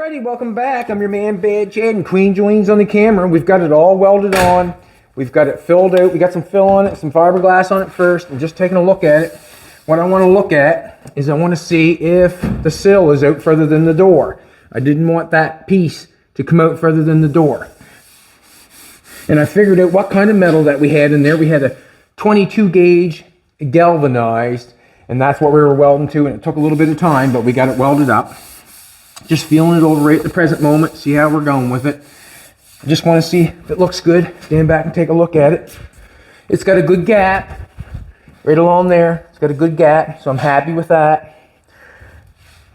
Alrighty, welcome back. I'm your man Bad Chad and Queen Jolene's on the camera. We've got it all welded on. We've got it filled out. We got some fill on it, some fiberglass on it first, and just taking a look at it. What I want to look at is I want to see if the sill is out further than the door. I didn't want that piece to come out further than the door. And I figured out what kind of metal that we had in there. We had a 22 gauge galvanized, and that's what we were welding to, and it took a little bit of time, but we got it welded up. Just feeling it over right at the present moment, see how we're going with it. I just want to see if it looks good. Stand back and take a look at it. It's got a good gap right along there. It's got a good gap, so I'm happy with that.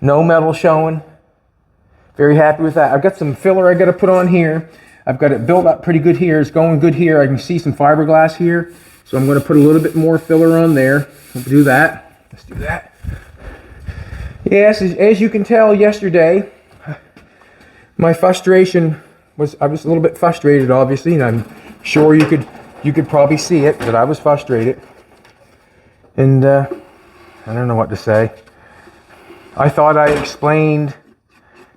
No metal showing. Very happy with that. I've got some filler I got to put on here. I've got it built up pretty good here. It's going good here. I can see some fiberglass here, so I'm going to put a little bit more filler on there. We'll do that. Let's do that. Yes, as you can tell yesterday, my frustration was, I was a little bit frustrated obviously, and I'm sure you could probably see it, that I was frustrated. And I don't know what to say. I thought I explained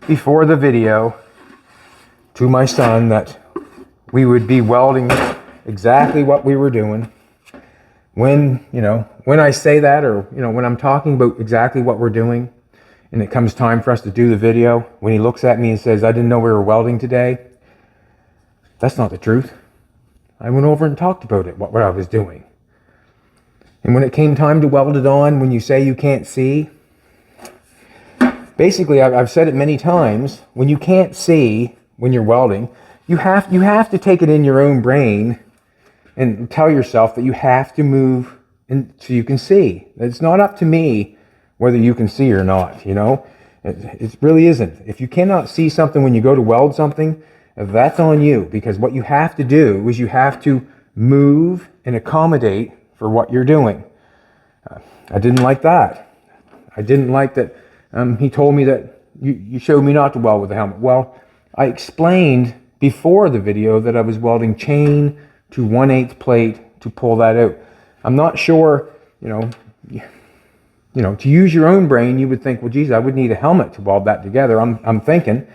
before the video to my son that we would be welding exactly what we were doing. When I say that, or when I'm talking about exactly what we're doing, and it comes time for us to do the video, when he looks at me and says, "I didn't know we were welding today," that's not the truth. I went over and talked about it, what I was doing. And when it came time to weld it on, when you say you can't see, basically I've said it many times, when you can't see when you're welding, you have to take it in your own brain and tell yourself that you have to move so you can see. It's not up to me whether you can see or not, It really isn't. If you cannot see something when you go to weld something, that's on you, because what you have to do is you have to move and accommodate for what you're doing. I didn't like that. I didn't like that he told me that you showed me not to weld with the helmet. Well, I explained before the video that I was welding chain to 1/8 plate to pull that out. I'm not sure, to use your own brain, you would think, well, geez, I would need a helmet to weld that together. I'm thinking.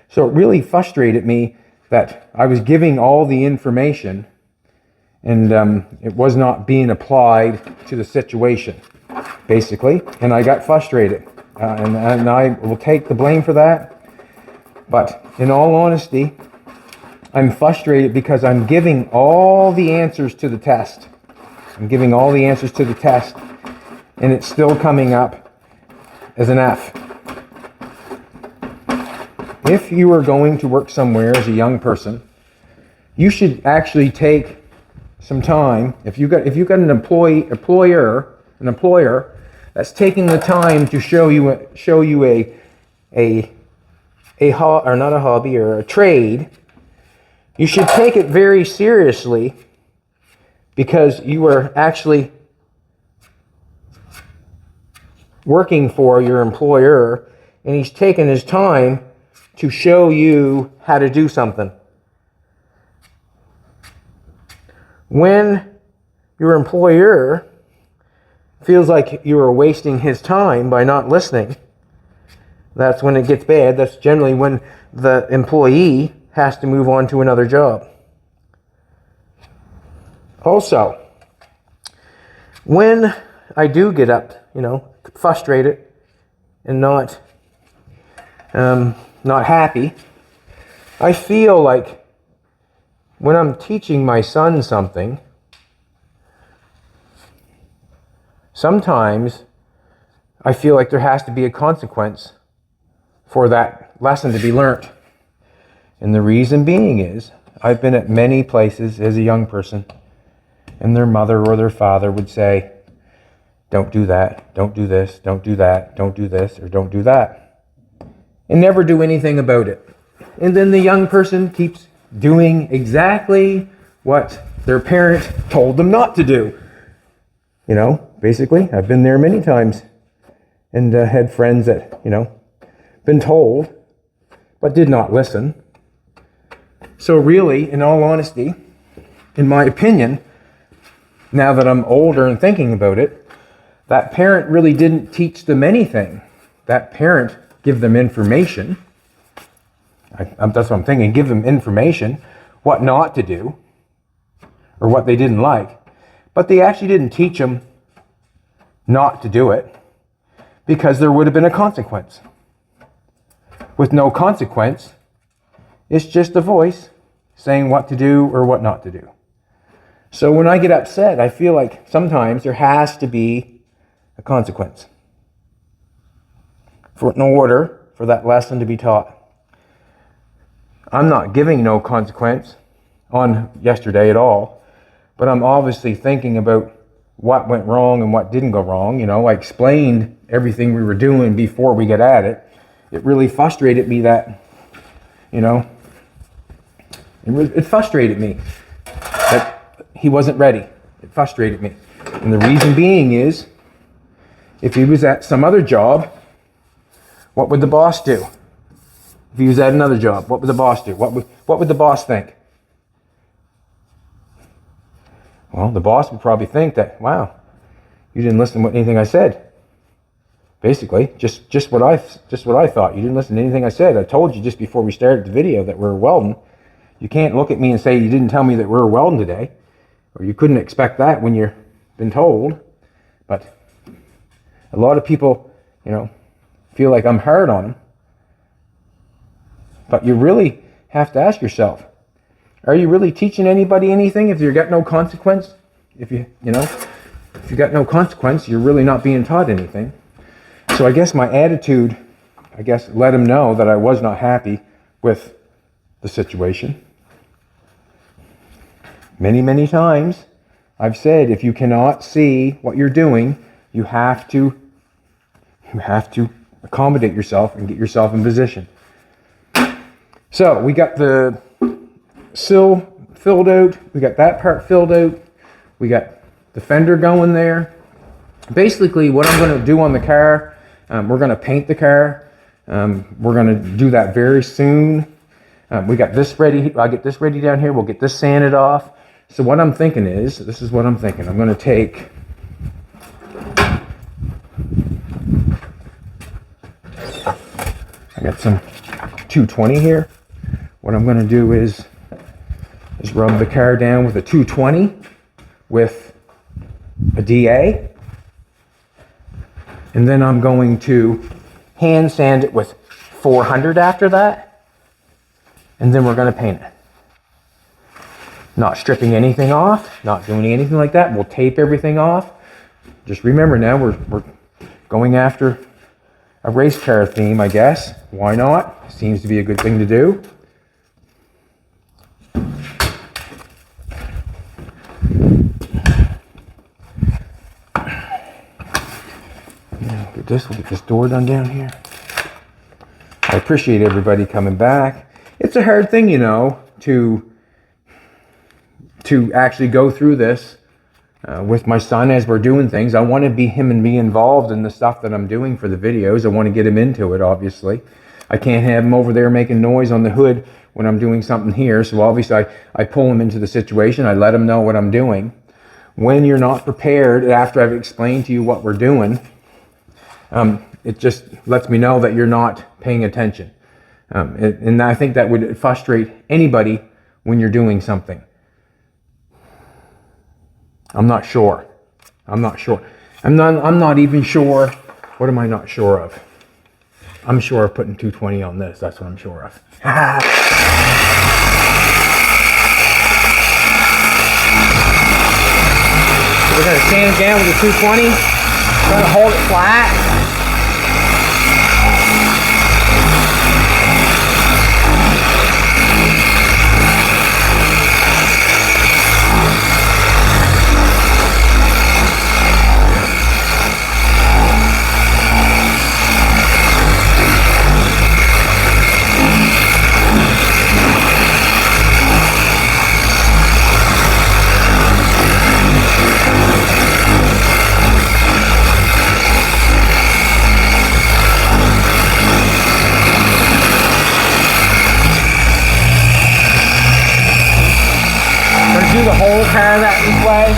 So it really frustrated me that I was giving all the information and it was not being applied to the situation, basically. And I got frustrated. And I will take the blame for that. But in all honesty, I'm frustrated because I'm giving all the answers to the test. I'm giving all the answers to the test, and it's still coming up as an F. If you are going to work somewhere as a young person, you should actually take some time. If you got an employer that's taking the time to show you a trade, you should take it very seriously, because you are actually working for your employer, and he's taken his time to show you how to do something. When your employer feels like you are wasting his time by not listening, that's when it gets bad. That's generally when the employee has to move on to another job. Also, when I do get up, frustrated and not happy, I feel like when I'm teaching my son something, sometimes I feel like there has to be a consequence for that lesson to be learnt. And the reason being is, I've been at many places as a young person, and their mother or their father would say, "Don't do that, don't do this, don't do that, don't do this, or don't do that," and never do anything about it. And then the young person keeps doing exactly what their parent told them not to do. Basically, I've been there many times, and had friends that, been told, but did not listen. So really, in all honesty, in my opinion, now that I'm older and thinking about it, that parent really didn't teach them anything. That parent gave them information, That's what I'm thinking. Give them information, what not to do, or what they didn't like. But they actually didn't teach them not to do it, because there would have been a consequence. With no consequence, it's just a voice saying what to do or what not to do. So when I get upset, I feel like sometimes there has to be a consequence in order for that lesson to be taught. I'm not giving no consequence on yesterday at all, but I'm obviously thinking about what went wrong and what didn't go wrong. I explained everything we were doing before we got at it. It really frustrated me that, it frustrated me that he wasn't ready. It frustrated me. And the reason being is, if he was at some other job, what would the boss do? If he was at another job, what would the boss do? What would the boss think? Well, the boss would probably think that, wow, you didn't listen to anything I said. Basically, just what I thought. You didn't listen to anything I said. I told you just before we started the video that we're welding. You can't look at me and say you didn't tell me that we're welding today, or you couldn't expect that when you've been told. But a lot of people, feel like I'm hard on them. But you really have to ask yourself, are you really teaching anybody anything if you got no consequence? If you got no consequence, you're really not being taught anything. So I guess my attitude, let him know that I was not happy with the situation. Many, many times I've said, if you cannot see what you're doing, you have to accommodate yourself and get yourself in position. So we got the sill filled out. We got that part filled out. We got the fender going there. Basically, what I'm going to do on the car, we're going to paint the car. We're going to do that very soon. We got this ready. I'll get this ready down here. We'll get this sanded off. So what I'm thinking is, this is what I'm thinking. I'm going to take I got some 220 here. What I'm going to do is rub the car down with a 220 with a DA. And then I'm going to hand sand it with 400 after that. And then we're going to paint it. Not stripping anything off, not doing anything like that. We'll tape everything off. Just remember now, we're going after a race car theme, I guess. Why not? Seems to be a good thing to do. We'll get this door done down here. I appreciate everybody coming back. It's a hard thing, to actually go through this with my son as we're doing things. I want to be involved in the stuff that I'm doing for the videos. I want to get him into it, obviously. I can't have him over there making noise on the hood when I'm doing something here. So obviously I pull him into the situation. I let him know what I'm doing. When you're not prepared, after I've explained to you what we're doing, it just lets me know that you're not paying attention. And I think that would frustrate anybody when you're doing something. I'm not sure. I'm not even sure. What am I not sure of? I'm sure of putting 220 on this. That's what I'm sure of. We're going to sand it down with the 220. Try to hold it flat. Do the whole car that this way.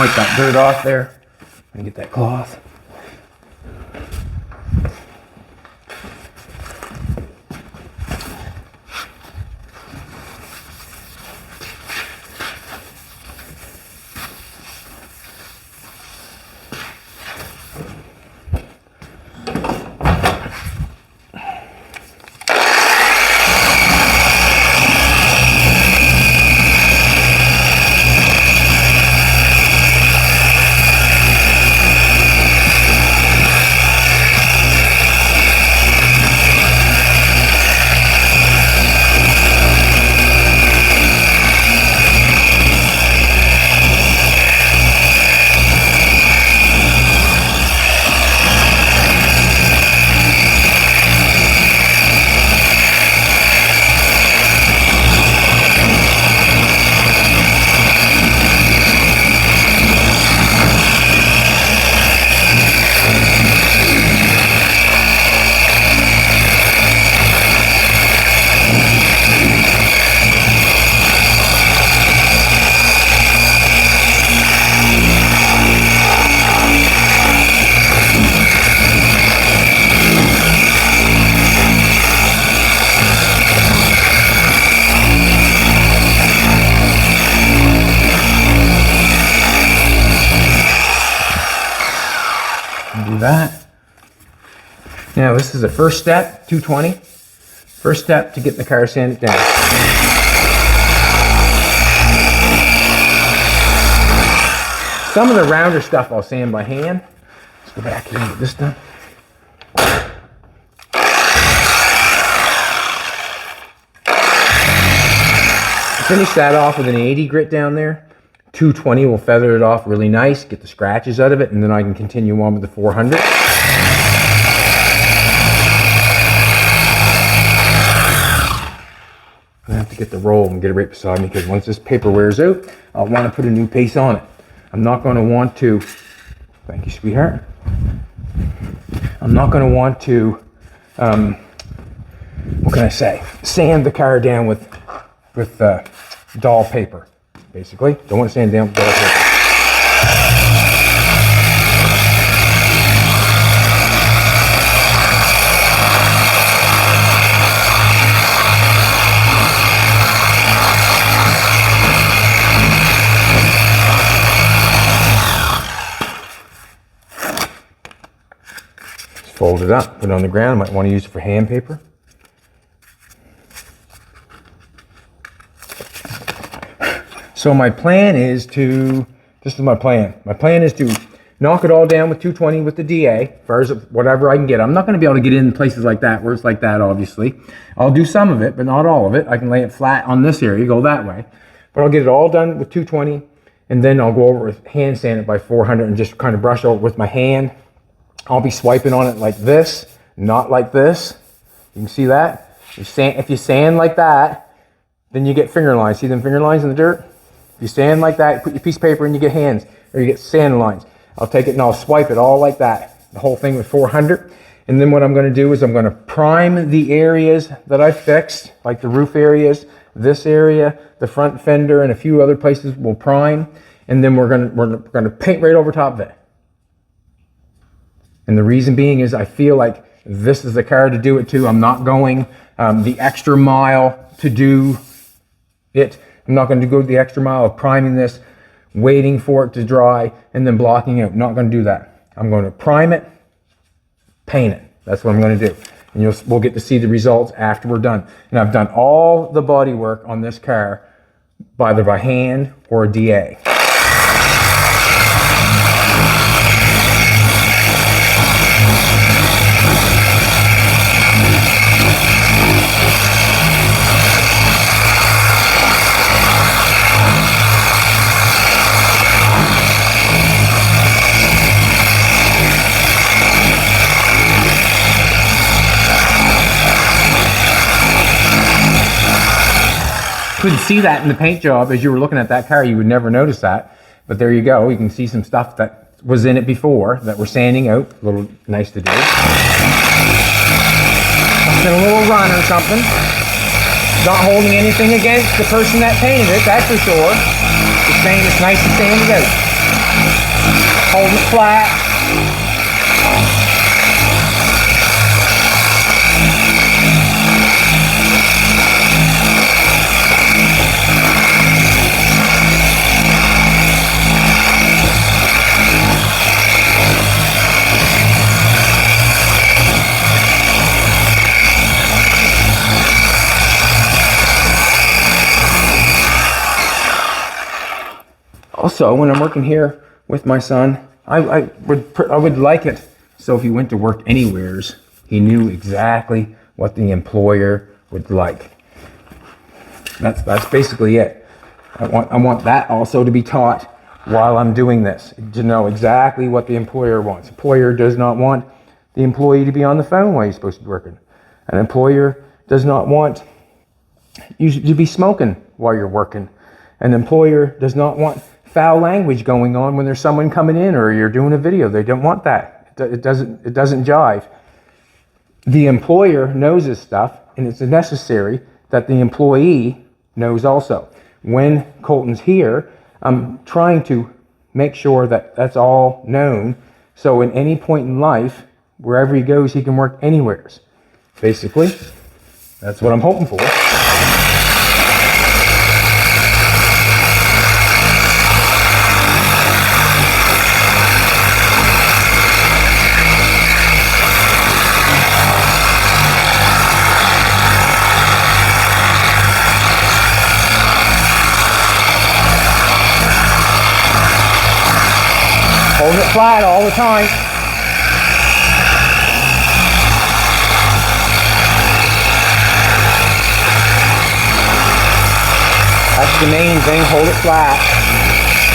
wipe that dirt off there and get that cloth. Do that. Now this is the first step, 220. First step to get the car sanded down. Some of the rounder stuff I'll sand by hand. Let's go back here and get this done. Finish that off with an 80 grit down there. 220 will feather it off really nice, get the scratches out of it, and then I can continue on with the 400. I have to get the roll and get it right beside me, because once this paper wears out, I'll want to put a new piece on it. I'm not going to want to, thank you sweetheart, I'm not going to want to, what can I say, sand the car down with doll paper. Basically, don't want to sand down with doll paper. Just fold it up, put it on the ground. Might want to use it for hand paper. So my plan is to, this is my plan. My plan is to knock it all down with 220 with the DA, as far as whatever I can get. I'm not going to be able to get in places like that, where it's like that, obviously. I'll do some of it, but not all of it. I can lay it flat on this area, go that way. But I'll get it all done with 220, and then I'll go over with hand sand it by 400 and just kind of brush over with my hand. I'll be swiping on it like this, not like this. You can see that. If you sand like that, then you get finger lines. See them finger lines in the dirt? If you sand like that, put your piece of paper and you get hands, or you get sand lines. I'll take it and I'll swipe it all like that, the whole thing with 400. And then what I'm going to do is I'm going to prime the areas that I fixed, like the roof areas, this area, the front fender, and a few other places we'll prime. And then we're going to paint right over top of it. And the reason being is I feel like this is the car to do it to. I'm not going the extra mile to do it. I'm not going to go the extra mile of priming this, waiting for it to dry, and then blocking it. I'm not going to do that. I'm going to prime it, paint it. That's what I'm going to do. And we'll get to see the results after we're done. And I've done all the body work on this car either by hand or a DA. Couldn't see that in the paint job. As you were looking at that car, you would never notice that. But there you go. You can see some stuff that was in it before that we're sanding out. A little nice to do. Something, a little run or something. Not holding anything against the person that painted it, that's for sure. Just saying it's nice to sand it out. Holding it flat. Also, when I'm working here with my son, I would like it so if he went to work anywheres, he knew exactly what the employer would like. That's basically it. I want that also to be taught while I'm doing this, to know exactly what the employer wants. Employer does not want the employee to be on the phone while he's supposed to be working. An employer does not want you to be smoking while you're working. An employer does not want foul language going on when there's someone coming in or you're doing a video. They don't want that. It doesn't jive. The employer knows this stuff, and it's necessary that the employee knows also. When Colton's here, I'm trying to make sure that that's all known, so in any point in life, wherever he goes, he can work anywhere. Basically, that's what I'm hoping for. Hold it flat all the time. That's the main thing, hold it flat.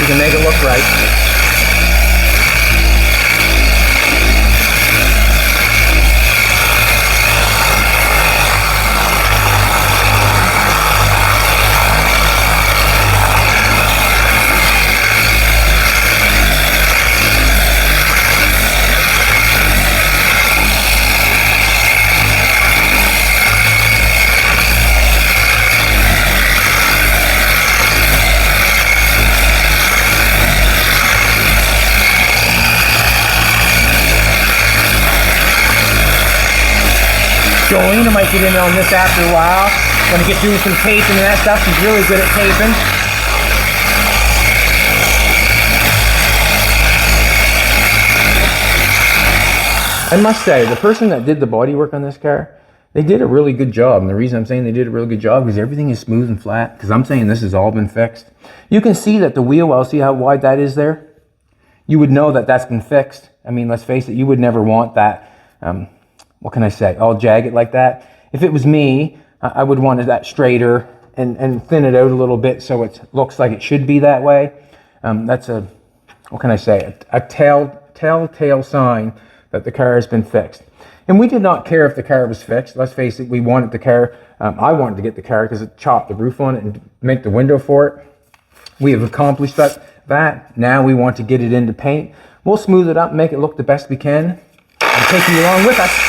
You can make it look right. Jolene might get in on this after a while. Gonna get doing some taping and that stuff. She's really good at taping. I must say, the person that did the body work on this car, they did a really good job. And the reason I'm saying they did a really good job is everything is smooth and flat. Because I'm saying this has all been fixed. You can see that the wheel well, see how wide that is there? You would know that that's been fixed. I mean, let's face it, you would never want that. What can I say? All jagged like that. If it was me, I would want that straighter and thin it out a little bit so it looks like it should be that way. That's a, what can I say? A telltale sign that the car has been fixed. And we did not care if the car was fixed. Let's face it, we wanted the car. I wanted to get the car because it chopped the roof on it and make the window for it. We have accomplished that. Now we want to get it into paint. We'll smooth it up, make it look the best we can, and take you along with us.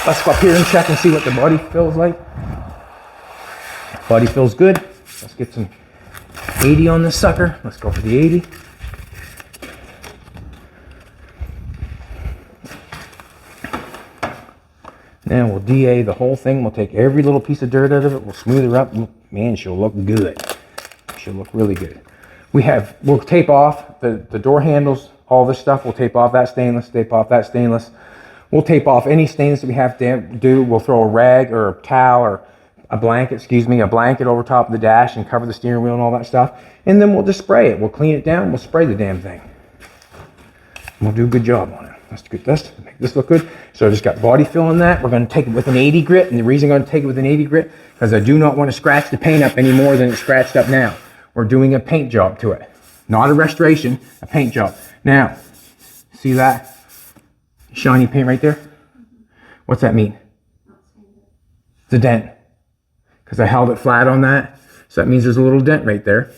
Let's go up here and check and see what the body feels like. Body feels good. Let's get some 80 on this sucker. Let's go for the 80. Now we'll DA the whole thing. We'll take every little piece of dirt out of it. We'll smooth her up. Man, she'll look good. She'll look really good. We'll tape off the door handles, all this stuff. We'll tape off that stainless, tape off that stainless. We'll tape off any stains that we have to do. We'll throw a rag or a towel or a blanket over top of the dash and cover the steering wheel and all that stuff. And then we'll just spray it. We'll clean it down. We'll spray the damn thing. We'll do a good job on it. Let's get this, make this look good. So I just got body fill in that. We're going to take it with an 80 grit. And the reason I'm going to take it with an 80 grit, because I do not want to scratch the paint up any more than it's scratched up now. We're doing a paint job to it. Not a restoration, a paint job. Now, see that shiny paint right there? What's that mean? It's a dent. Because I held it flat on that. So that means there's a little dent right there.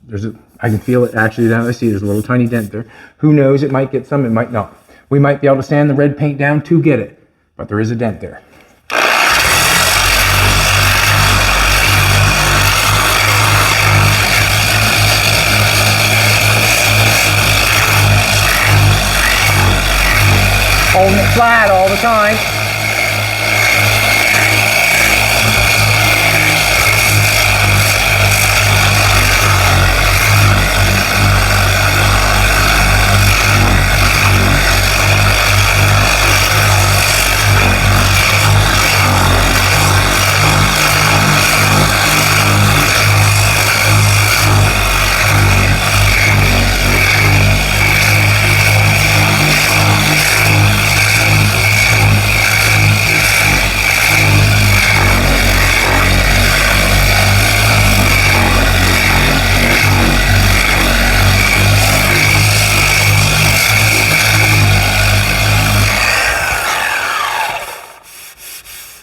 I can feel it actually down. I see there's a little tiny dent there. Who knows? It might get some, it might not. We might be able to sand the red paint down to get it, but there is a dent there. Holding it flat all the time.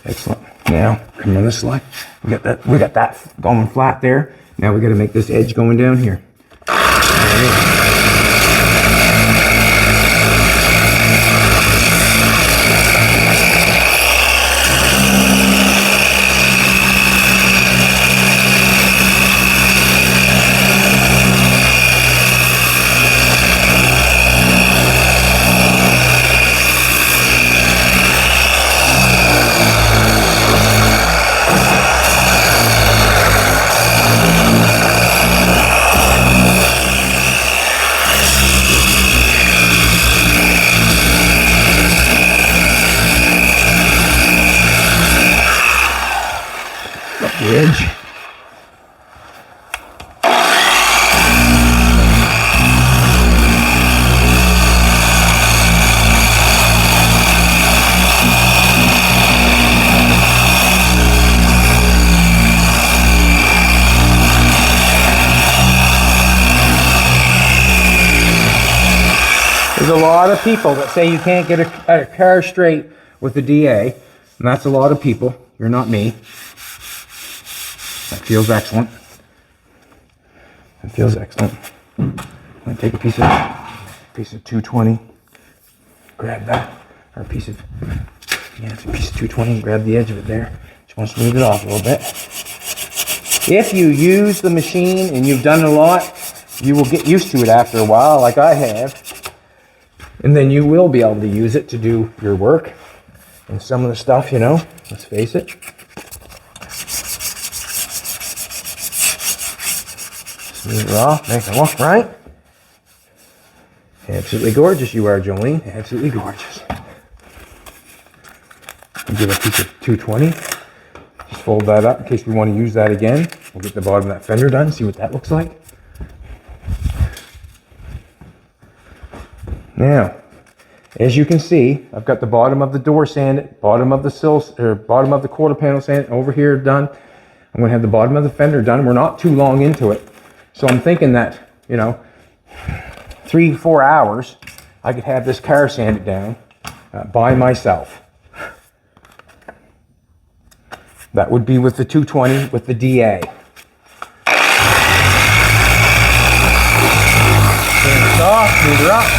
Excellent. Now, come on this side. We got that going flat there. Now we got to make this edge going down here. Edge. There's a lot of people that say you can't get a car straight with the DA, and that's a lot of people. You're not me. That feels excellent. It feels excellent. I'm gonna take a piece of 220, grab that, or a piece of 220, grab the edge of it there. Just want to smooth it off a little bit. If you use the machine and you've done it a lot, you will get used to it after a while, like I have, and then you will be able to use it to do your work. And some of the stuff, you know, let's face it. Smooth it off, make it look right. Absolutely gorgeous you are, Jolene. Absolutely gorgeous. I'll give a piece of 220. Just fold that up in case we want to use that again. We'll get the bottom of that fender done, see what that looks like. Now, as you can see, I've got the bottom of the door sanded, bottom of the sill, or bottom of the quarter panel sanded over here done. I'm going to have the bottom of the fender done. We're not too long into it. So I'm thinking that, you know, 3-4 hours, I could have this car sanded down by myself. That would be with the 220 with the DA. Turn this off, move her up.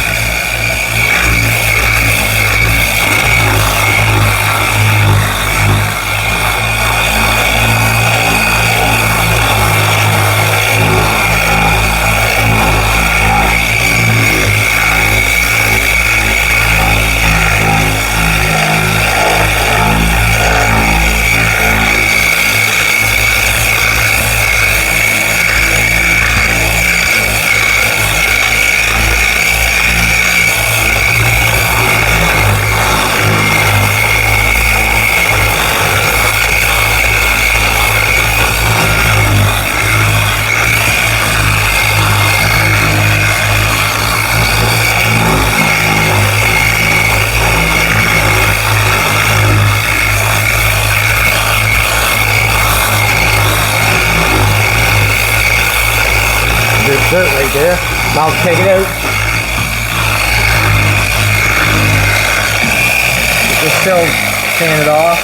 Dirt right there. Now I'll take it out. Just still sand it off.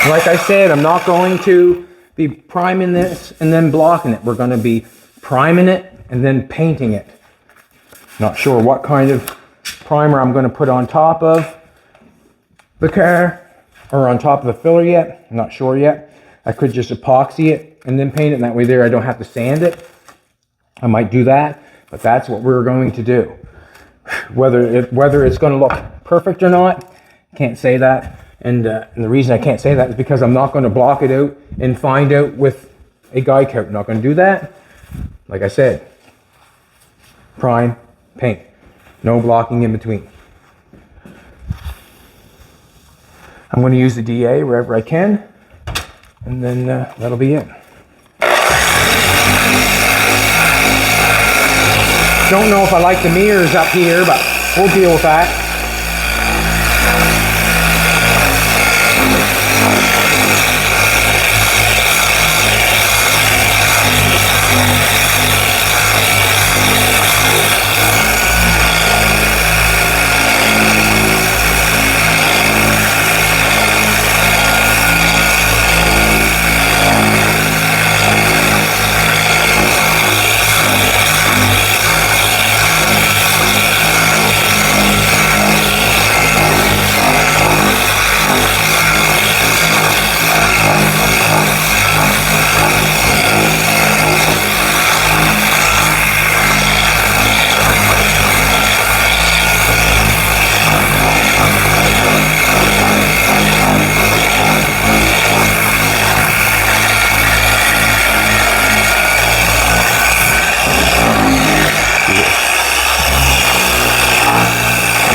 Like I said, I'm not going to be priming this and then blocking it. We're going to be priming it and then painting it. Not sure what kind of primer I'm going to put on top of the car or on top of the filler yet. I'm not sure yet. I could just epoxy it and then paint it, and that way there I don't have to sand it. I might do that, but that's what we're going to do. Whether it's going to look perfect or not, can't say that. And the reason I can't say that is because I'm not going to block it out and find out with a guy coat. I'm not going to do that. Like I said, prime, paint, no blocking in between. I'm going to use the DA wherever I can, and then that'll be it. Don't know if I like the mirrors up here, but we'll deal with that.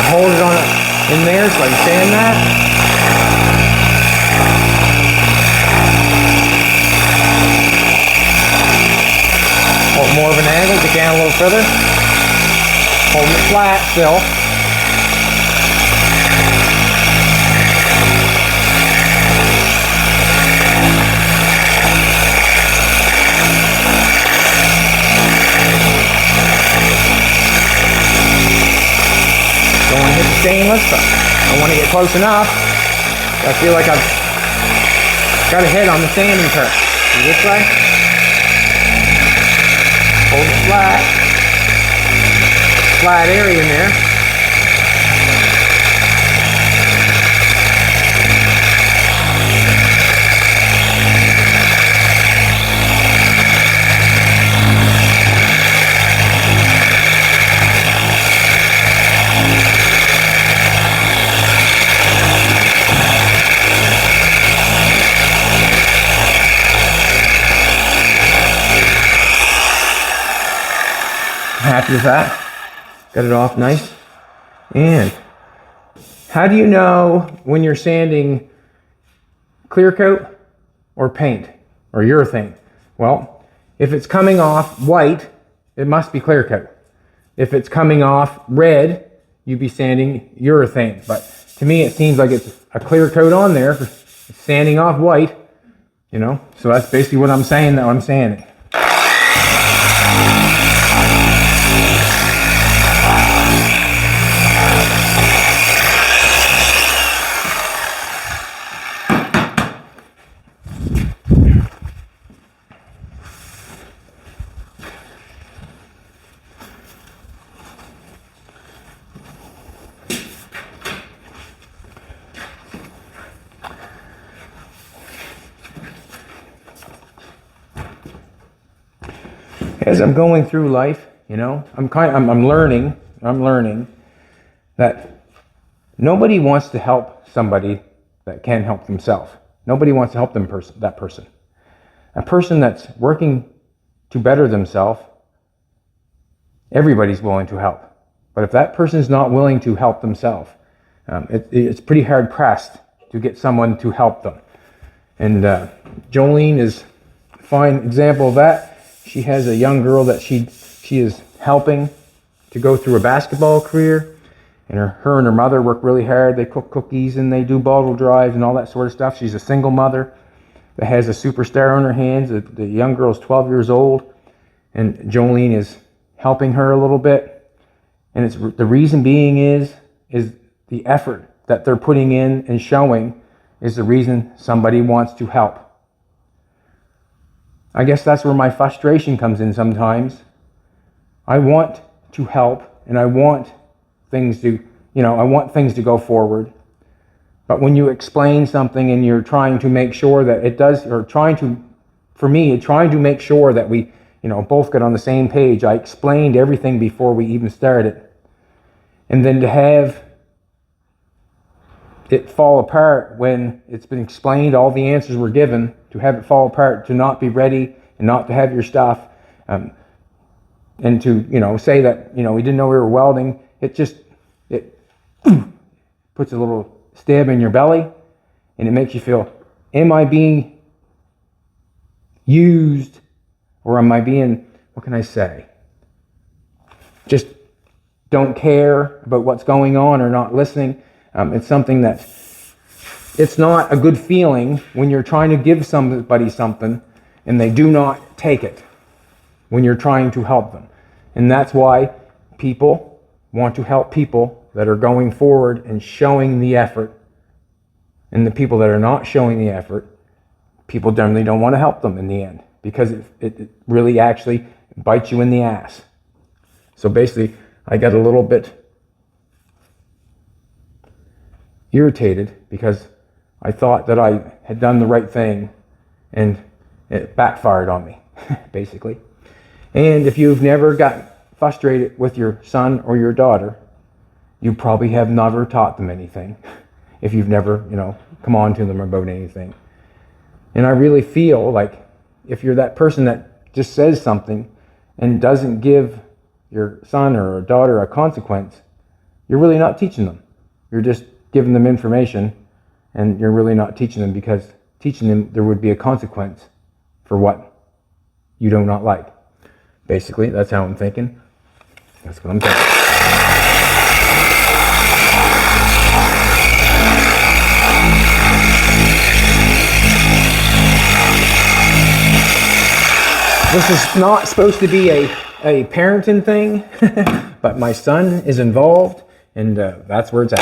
Hold it on in there so I can sand that. Hold more of an angle, get down a little further. Hold it flat still. Don't want to hit the stainless, but I want to get close enough. I feel like I've got a head on the sanding curve. This way. Hold it flat. Flat area in there. Happy with that. Got it off nice. And how do you know when you're sanding clear coat or paint or urethane? Well, if it's coming off white, it must be clear coat. If it's coming off red, you'd be sanding urethane. But to me, it seems like it's a clear coat on there for sanding off white, you know? So that's basically what I'm saying that I'm sanding. As I'm going through life, you know, I'm learning that nobody wants to help somebody that can't help themselves. Nobody wants to help that person. A person that's working to better themselves, everybody's willing to help. But if that person is not willing to help themselves, it's pretty hard pressed to get someone to help them. And Jolene is a fine example of that. She has a young girl that she is helping to go through a basketball career, and her and her mother work really hard. They cook cookies and they do bottle drives and all that sort of stuff. She's a single mother that has a superstar on her hands. The young girl's 12 years old, and Jolene is helping her a little bit. And the reason being is the effort that they're putting in and showing is the reason somebody wants to help. I guess that's where my frustration comes in sometimes. I want to help, and I want things to, I want things to go forward. But when you explain something and you're trying to make sure that it does, or trying to make sure that we, both get on the same page. I explained everything before we even started. And then to have it fall apart when it's been explained, all the answers were given, to have it fall apart, to not be ready and not to have your stuff, and to, say that, we didn't know we were welding, it puts a little stab in your belly, and it makes you feel, am I being used, or am I being, what can I say? Just don't care about what's going on or not listening. It's something that, it's not a good feeling when you're trying to give somebody something and they do not take it when you're trying to help them. And that's why people want to help people that are going forward and showing the effort. And the people that are not showing the effort, people generally don't want to help them in the end, because it really actually bites you in the ass. So basically, I got a little bit irritated because I thought that I had done the right thing, and it backfired on me, basically. And if you've never gotten frustrated with your son or your daughter, you probably have never taught them anything. If you've never, come on to them about anything. And I really feel like if you're that person that just says something and doesn't give your son or daughter a consequence, you're really not teaching them. You're just giving them information, and you're really not teaching them, because teaching them, there would be a consequence for what you do not like. Basically, that's how I'm thinking. That's what I'm thinking. This is not supposed to be a parenting thing, but my son is involved, and that's where it's at.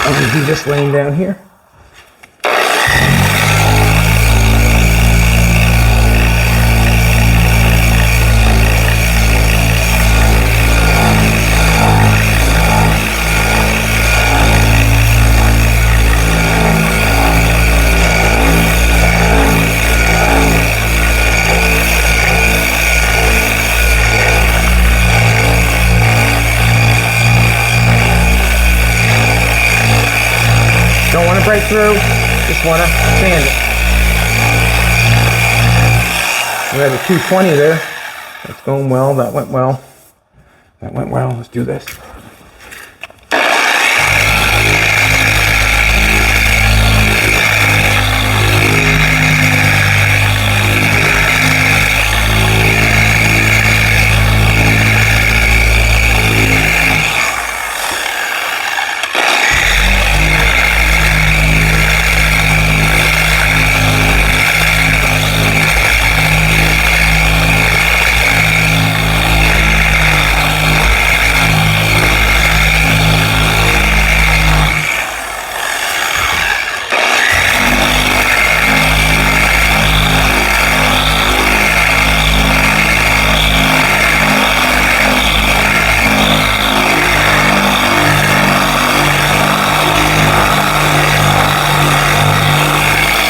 I'm going to do this laying down here. Don't want to break through, just want to sand it. We had a 220 there. That's going well, that went well. That went well, let's do this.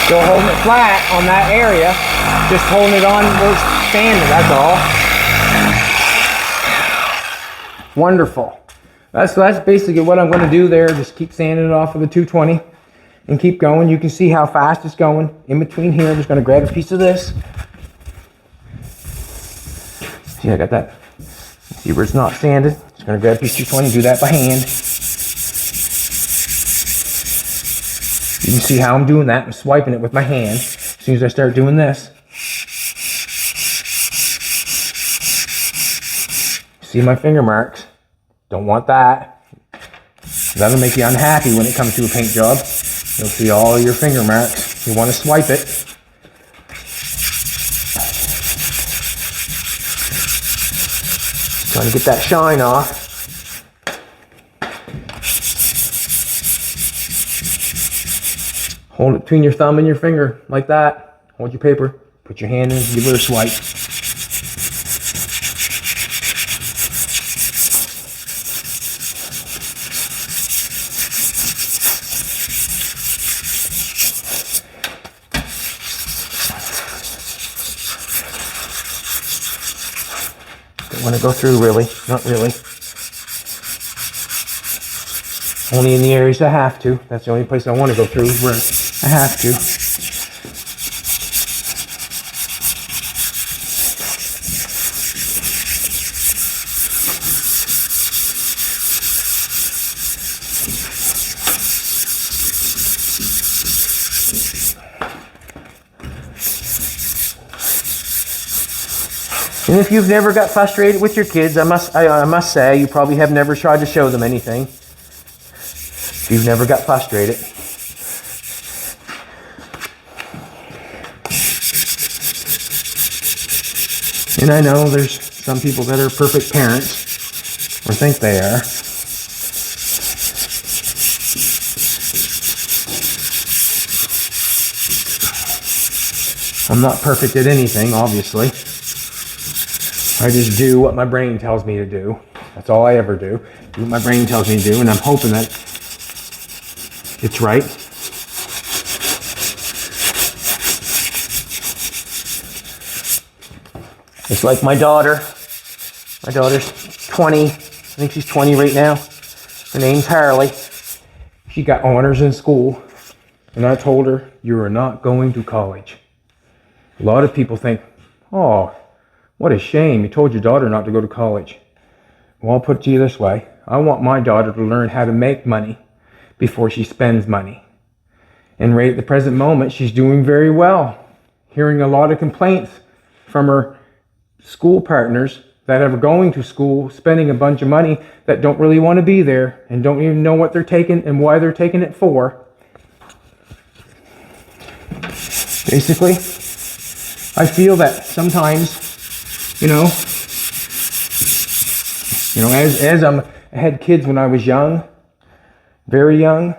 Still holding it flat on that area, just holding it on where it's sanding, that's all. Wonderful. That's basically what I'm going to do there. Just keep sanding it off with the 220 and keep going. You can see how fast it's going. In between here, I'm just going to grab a piece of this. See, I got that. See where it's not sanded. Just going to grab a piece of 220, do that by hand. You can see how I'm doing that. I'm swiping it with my hand. As soon as I start doing this. See my finger marks? Don't want that. That'll make you unhappy when it comes to a paint job. You'll see all your finger marks. You want to swipe it. Trying to get that shine off. Hold it between your thumb and your finger, like that. Hold your paper, put your hand in, give it a swipe. Don't want to go through really, not really. Only in the areas I have to. That's the only place I want to go through where I have to. And if you've never got frustrated with your kids, I must say you probably have never tried to show them anything. If you've never got frustrated. And I know there's some people that are perfect parents, or think they are. I'm not perfect at anything, obviously. I just do what my brain tells me to do. That's all I ever do. Do what my brain tells me to do, and I'm hoping that it's right. It's like my daughter. My daughter's 20. I think she's 20 right now. Her name's Harley. She got honors in school, and I told her, you are not going to college. A lot of people think, oh, what a shame, you told your daughter not to go to college. Well, I'll put it to you this way. I want my daughter to learn how to make money before she spends money. And right at the present moment, she's doing very well. Hearing a lot of complaints from her school partners that are going to school, spending a bunch of money that don't really want to be there and don't even know what they're taking and why they're taking it for. Basically, I feel that sometimes, as I had kids when I was young, very young,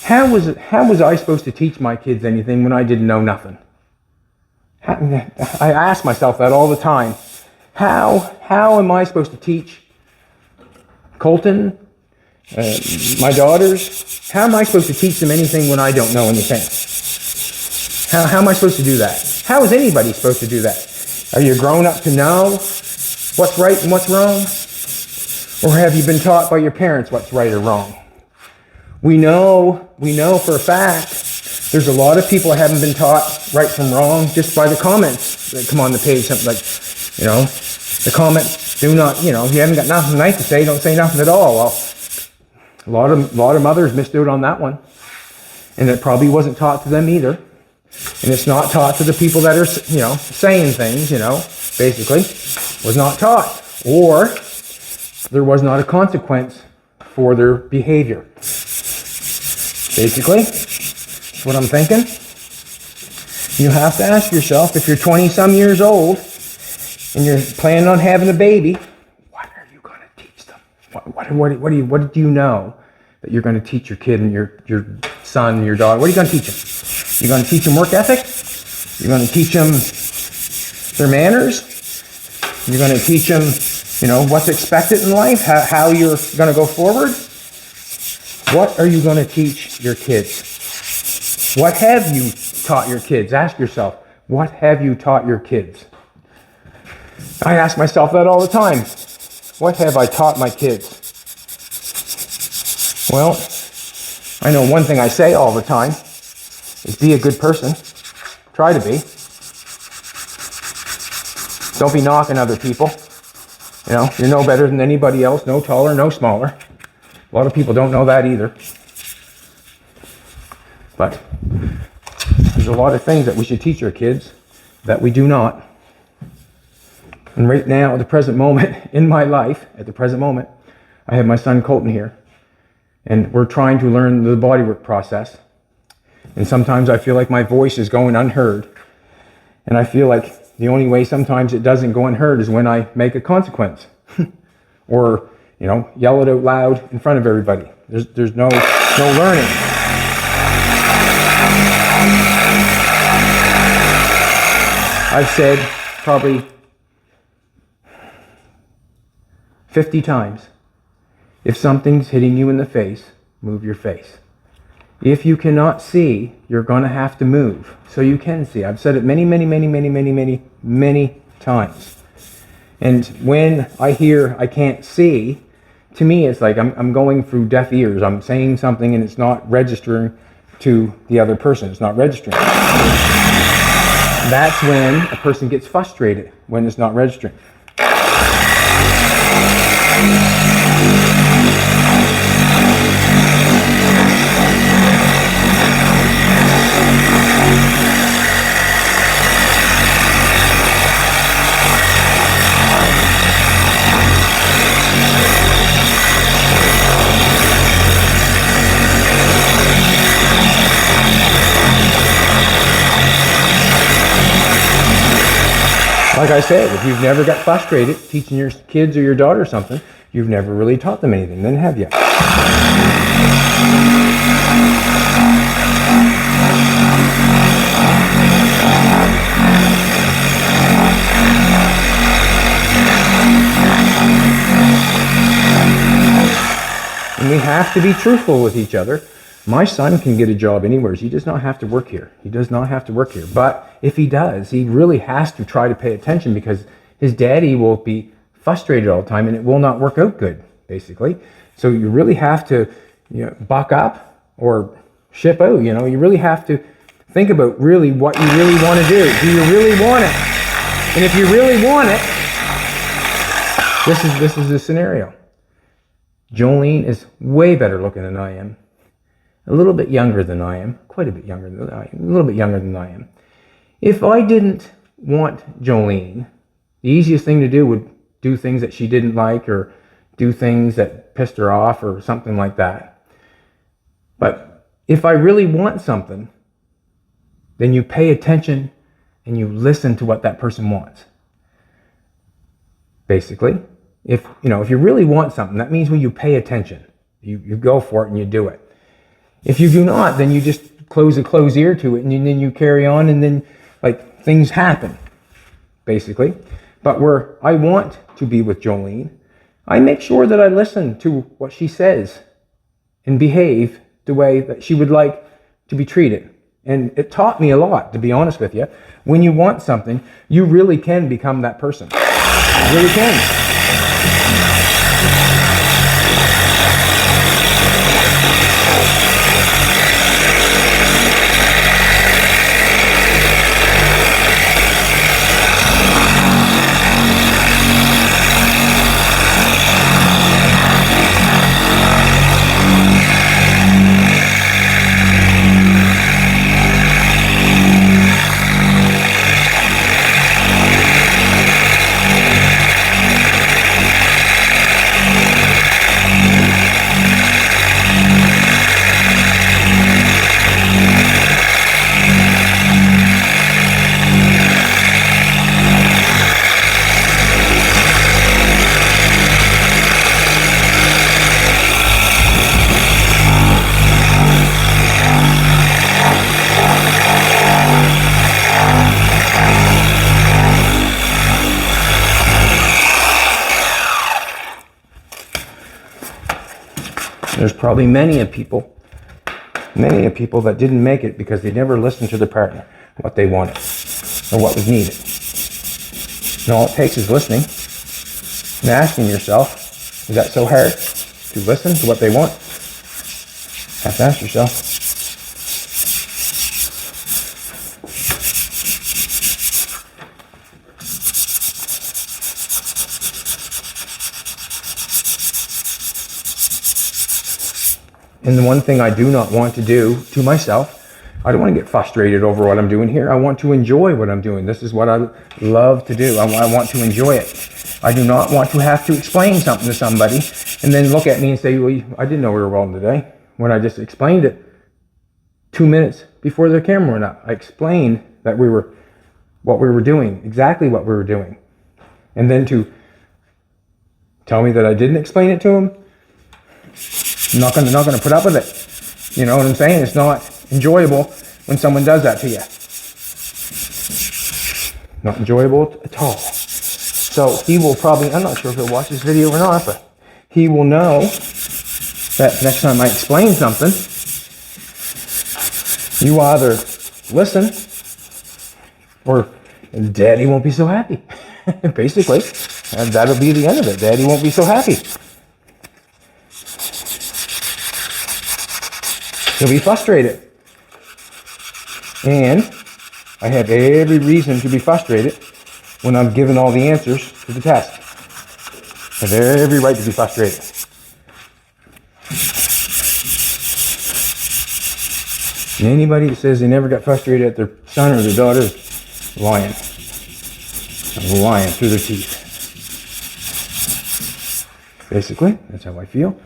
how was I supposed to teach my kids anything when I didn't know nothing? I ask myself that all the time. How am I supposed to teach Colton, my daughters? How am I supposed to teach them anything when I don't know anything? How am I supposed to do that? How is anybody supposed to do that? Are you grown up to know what's right and what's wrong? Or have you been taught by your parents what's right or wrong? We know for a fact there's a lot of people that haven't been taught right from wrong just by the comments that come on the page. Something like, the comments do not, if you haven't got nothing nice to say, don't say nothing at all. Well, a lot of mothers missed out on that one. And it probably wasn't taught to them either. And it's not taught to the people that are, saying things, basically. Was not taught. Or there was not a consequence for their behavior. Basically, that's what I'm thinking. You have to ask yourself, if you're 20-some years old and you're planning on having a baby, what are you going to teach them? What do you know that you're going to teach your kid and your son, your daughter? What are you going to teach them? You're going to teach them work ethic? You're going to teach them their manners? You're going to teach them, what's expected in life? How you're going to go forward? What are you going to teach your kids? What have you taught your kids? Ask yourself, what have you taught your kids? I ask myself that all the time. What have I taught my kids? Well, I know one thing I say all the time is be a good person. Try to be. Don't be knocking other people. You're no better than anybody else, no taller, no smaller. A lot of people don't know that either. But there's a lot of things that we should teach our kids that we do not. And right now, at the present moment, in my life, I have my son Colton here. And we're trying to learn the bodywork process. And sometimes I feel like my voice is going unheard. And I feel like the only way sometimes it doesn't go unheard is when I make a consequence. Or, yell it out loud in front of everybody. There's no learning. I've said probably 50 times, if something's hitting you in the face, move your face. If you cannot see, you're going to have to move so you can see. I've said it many times. And when I hear I can't see, to me it's like I'm going through deaf ears. I'm saying something and it's not registering to the other person. It's not registering. That's when a person gets frustrated, when it's not registering. Like I said, if you've never got frustrated teaching your kids or your daughter something, you've never really taught them anything, then have you? And we have to be truthful with each other. My son can get a job anywhere. He does not have to work here. He does not have to work here. But if he does, he really has to try to pay attention, because his daddy will be frustrated all the time and it will not work out good, basically. So you really have to buck up or ship out. You really have to think about really what you really want to do. Do you really want it? And if you really want it, this is the scenario. Jolene is way better looking than I am. A little bit younger than I am, quite a bit younger than I am, a little bit younger than I am. If I didn't want Jolene, the easiest thing to do would do things that she didn't like, or do things that pissed her off, or something like that. But if I really want something, then you pay attention and you listen to what that person wants. Basically, if you really want something, that means when you pay attention, you go for it and you do it. If you do not, then you just close a closed ear to it, and then you carry on, and then things happen, basically. But where I want to be with Jolene, I make sure that I listen to what she says and behave the way that she would like to be treated. And it taught me a lot, to be honest with you. When you want something, you really can become that person. You really can. There's probably many of people that didn't make it because they never listened to their partner, what they wanted or what was needed. And all it takes is listening and asking yourself, is that so hard to listen to what they want? You have to ask yourself. And the one thing I do not want to do to myself I don't want to get frustrated over what I'm doing here. I want to enjoy what I'm doing. This is what I love to do. I want to enjoy it. I do not want to have to explain something to somebody and then look at me and say, well, I didn't know we were welding today, when I just explained it 2 minutes before the camera went up. I explained that what we were doing, exactly what we were doing. And then to tell me that I didn't explain it to him, I'm not gonna put up with it. You know what I'm saying? It's not enjoyable when someone does that to you. Not enjoyable at all. So he will probably, I'm not sure if he'll watch this video or not, but he will know that next time I explain something, you either listen or Daddy won't be so happy. Basically, and that'll be the end of it. Daddy won't be so happy. He'll be frustrated. And I have every reason to be frustrated when I'm given all the answers to the test. I have every right to be frustrated. And anybody that says they never got frustrated at their son or their daughter is lying. Lying through their teeth. Basically, that's how I feel.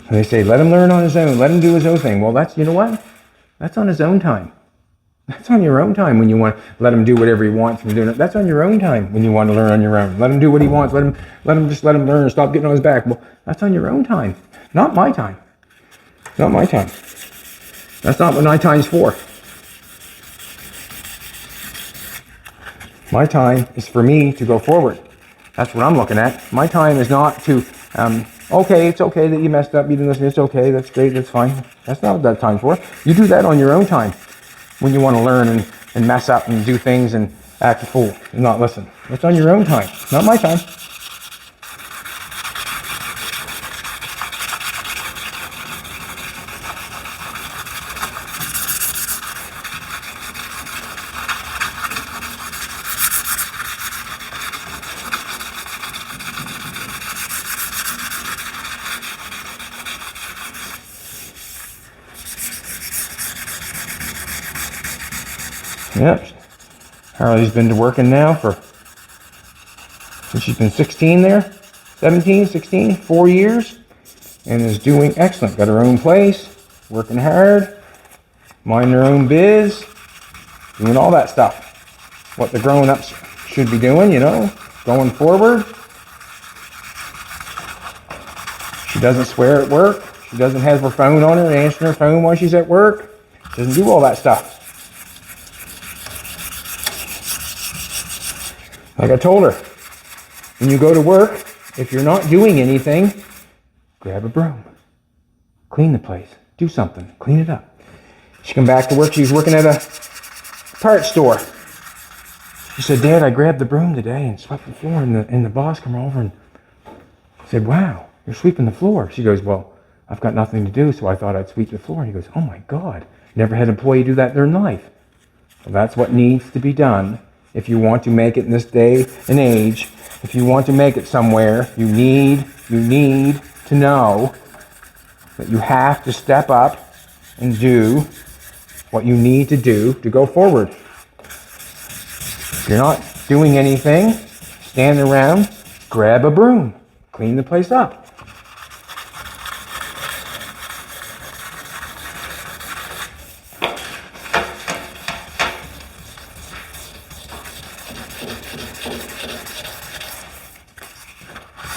And they say, let him learn on his own. Let him do his own thing. Well, that's, you know what? That's on his own time. That's on your own time when you want to let him do whatever he wants from doing it. That's on your own time when you want to learn on your own. Let him do what he wants. Let him learn and stop getting on his back. Well, that's on your own time. Not my time. Not my time. That's not what my time's for. My time is for me to go forward. That's what I'm looking at. My time is not to, okay, it's okay that you messed up, you didn't listen, it's okay, that's great, that's fine. That's not what that time's for. You do that on your own time when you want to learn and mess up and do things and act a fool and not listen. It's on your own time, not my time. Yep, Harley's been working now since she's been 16 there, 17, 16, 4 years, and is doing excellent. Got her own place, working hard, minding her own biz, doing all that stuff. What the grown-ups should be doing, you know, going forward. She doesn't swear at work. She doesn't have her phone on her, answering her phone while she's at work. She doesn't do all that stuff. Like I told her, when you go to work, if you're not doing anything, grab a broom. Clean the place. Do something. Clean it up. She come back to work. She was working at a parts store. She said, Dad, I grabbed the broom today and swept the floor, and the boss came over and said, wow, you're sweeping the floor. She goes, well, I've got nothing to do, so I thought I'd sweep the floor. And he goes, oh my God, never had an employee do that in their life. Well, that's what needs to be done. If you want to make it in this day and age, if you want to make it somewhere, you need to know that you have to step up and do what you need to do to go forward. If you're not doing anything, stand around, grab a broom, clean the place up.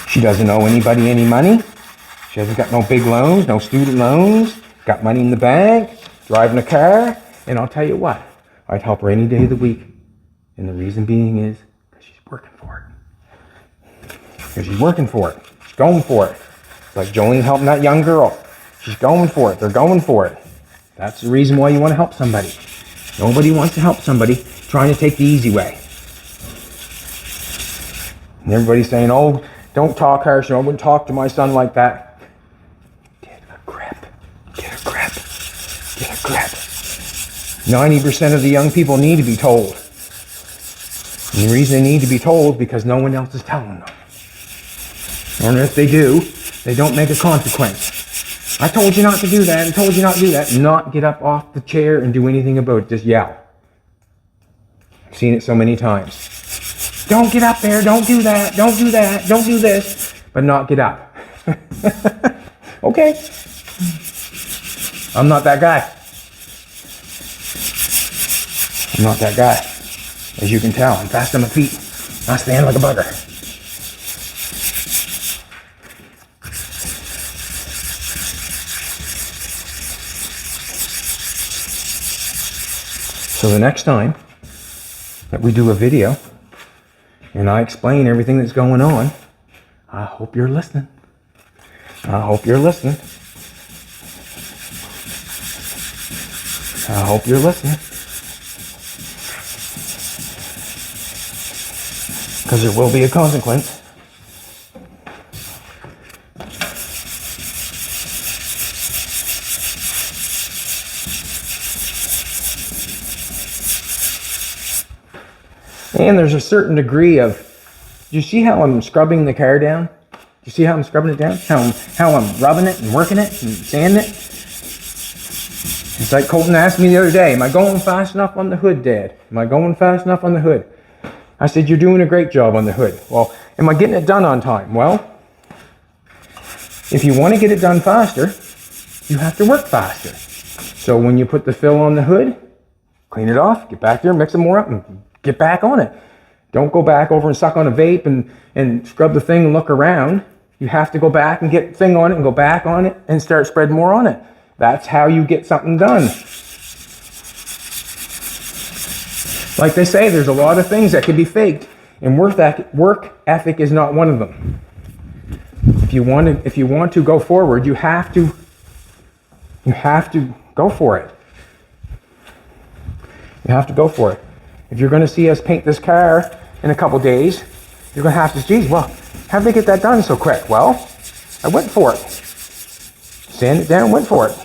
She doesn't owe anybody any money. She hasn't got no big loans, no student loans, got money in the bank, driving a car. And I'll tell you what, I'd help her any day of the week. And the reason being is because she's working for it. Because she's working for it. She's going for it. It's like Jolene helping that young girl. She's going for it. They're going for it. That's the reason why you want to help somebody. Nobody wants to help somebody trying to take the easy way. And everybody's saying, oh, don't talk harsh. I wouldn't talk to my son like that. Get a grip. Get a grip. Get a grip. 90% of the young people need to be told. And the reason they need to be told because no one else is telling them. Or if they do, they don't make a consequence. I told you not to do that. I told you not to do that. Not get up off the chair and do anything about it. Just yell. I've seen it so many times. Don't get up there. Don't do that. Don't do that. Don't do this. But not get up. Okay. I'm not that guy. I'm not that guy. As you can tell, I'm fast on my feet. I stand like a bugger. So the next time that we do a video and I explain everything that's going on, I hope you're listening. I hope you're listening. I hope you're listening. Because there will be a consequence. And there's a certain degree of, do you see how I'm scrubbing the car down? Do you see how I'm scrubbing it down? How I'm rubbing it and working it and sanding it? It's like Colton asked me the other day, am I going fast enough on the hood, Dad? Am I going fast enough on the hood? I said, you're doing a great job on the hood. Well, am I getting it done on time? Well, if you want to get it done faster, you have to work faster. So when you put the fill on the hood, clean it off, get back there, mix some more up, and get back on it. Don't go back over and suck on a vape and scrub the thing and look around. You have to go back and get the thing on it and go back on it and start spreading more on it. That's how you get something done. Like they say, there's a lot of things that can be faked, and work ethic is not one of them. If you want to go forward, you have to go for it. You have to go for it. If you're going to see us paint this car in a couple days, you're going to have to, geez, well, how'd they get that done so quick? Well, I went for it. Sand it down, went for it.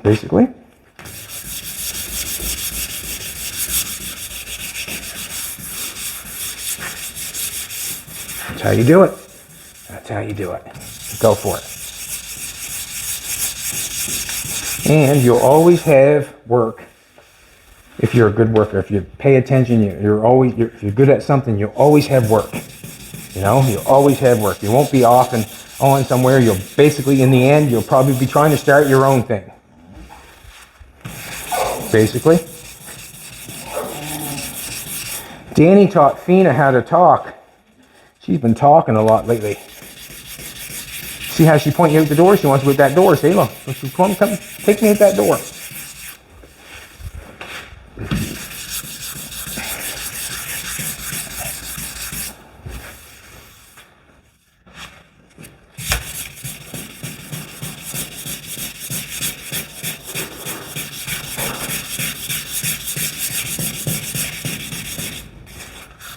Basically. That's how you do it. That's how you do it. Go for it. And you'll always have work if you're a good worker. If you pay attention, if you're good at something, you'll always have work. You know, you'll always have work. You won't be off and on somewhere. You'll basically, in the end, you'll probably be trying to start your own thing. Basically. Danny taught Fina how to talk. She's been talking a lot lately. See how she points you out the door? She wants to go at that door. Say, look, come take me at that door.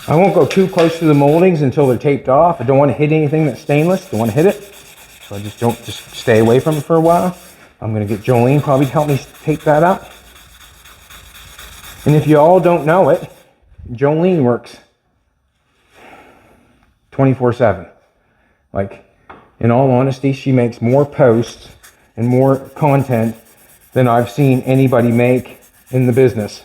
I won't go too close to the moldings until they're taped off. I don't want to hit anything that's stainless. Don't want to hit it. So I just stay away from it for a while. I'm going to get Jolene probably to help me tape that up. And if you all don't know it, Jolene works 24/7. Like, in all honesty, she makes more posts and more content than I've seen anybody make in the business.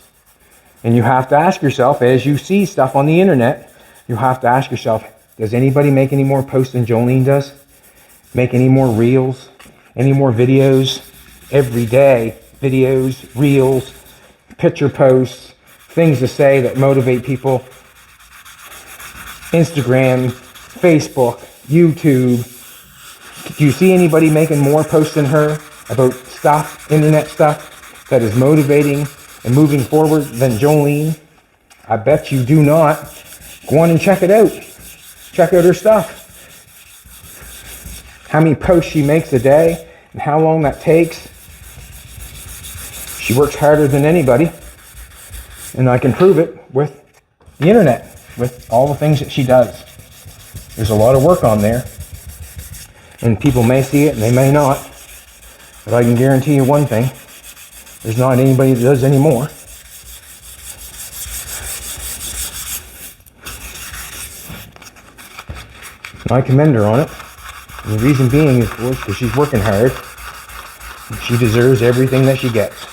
And you have to ask yourself, as you see stuff on the internet, you have to ask yourself, does anybody make any more posts than Jolene does? Make any more reels? Any more videos? Every day, videos, reels, picture posts, things to say that motivate people. Instagram, Facebook, YouTube. Do you see anybody making more posts than her about stuff, internet stuff, that is motivating and moving forward than Jolene? I bet you do not. Go on and check it out. Check out her stuff. How many posts she makes a day and how long that takes. She works harder than anybody. And I can prove it with the internet, with all the things that she does. There's a lot of work on there. And people may see it and they may not. But I can guarantee you one thing. There's not anybody that does anymore. And I commend her on it. And the reason being is because she's working hard. And she deserves everything that she gets.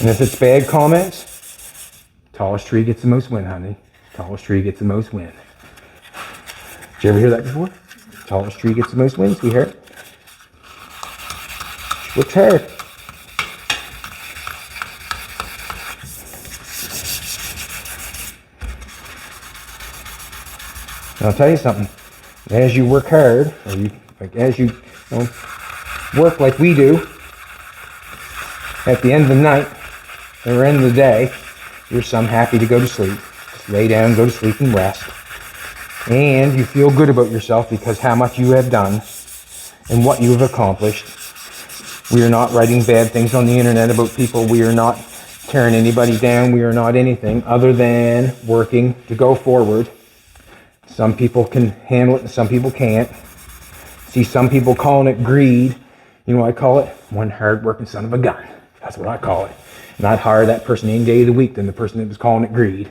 And if it's bad comments, tallest tree gets the most wind, honey. Tallest tree gets the most wind. Did you ever hear that before? Tallest tree gets the most wind, sweetheart. She works hard. And I'll tell you something. As you work hard, or as you work like we do, at the end of the night, or end of the day, you're some happy to go to sleep. Just lay down, go to sleep and rest. And you feel good about yourself because how much you have done and what you have accomplished. We are not writing bad things on the internet about people. We are not tearing anybody down. We are not anything other than working to go forward. Some people can handle it and some people can't. See some people calling it greed. You know what I call it? One hard-working son of a gun. That's what I call it. And I'd hire that person any day of the week than the person that was calling it greed.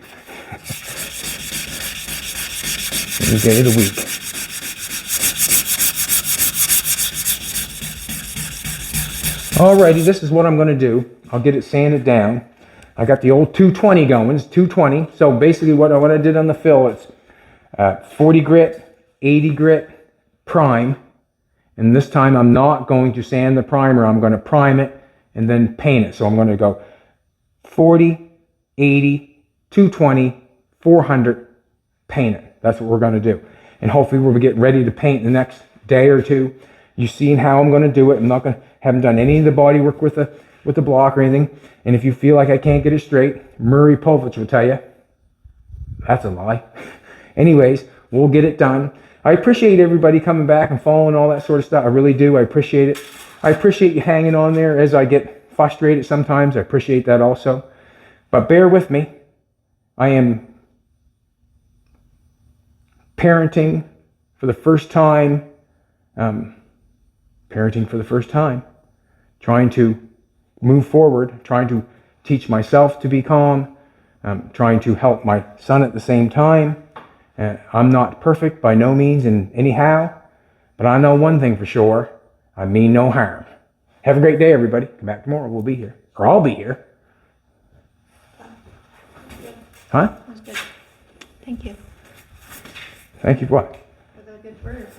Any day of the week. Alrighty, this is what I'm going to do. I'll get it sanded down. I got the old 220 going. It's 220. So basically what I did on the fill, it's 40 grit, 80 grit, prime. And this time I'm not going to sand the primer. I'm going to prime it and then paint it. So I'm going to go 40, 80, 220, 400, paint it. That's what we're going to do. And hopefully we'll get ready to paint the next day or two. You've seen how I'm going to do it. I'm not going to, haven't done any of the body work with the block or anything. And if you feel like I can't get it straight, Murray Povich will tell you. That's a lie. Anyways, we'll get it done. I appreciate everybody coming back and following all that sort of stuff. I really do. I appreciate it. I appreciate you hanging on there as I get frustrated sometimes. I appreciate that also. But bear with me. I am parenting for the first time. Trying to move forward. Trying to teach myself to be calm. Trying to help my son at the same time. I'm not perfect by no means and anyhow, but I know one thing for sure. I mean no harm. Have a great day, everybody. Come back tomorrow. We'll be here. Or I'll be here. Huh? That was good. Thank you. Thank you for what? For the good words.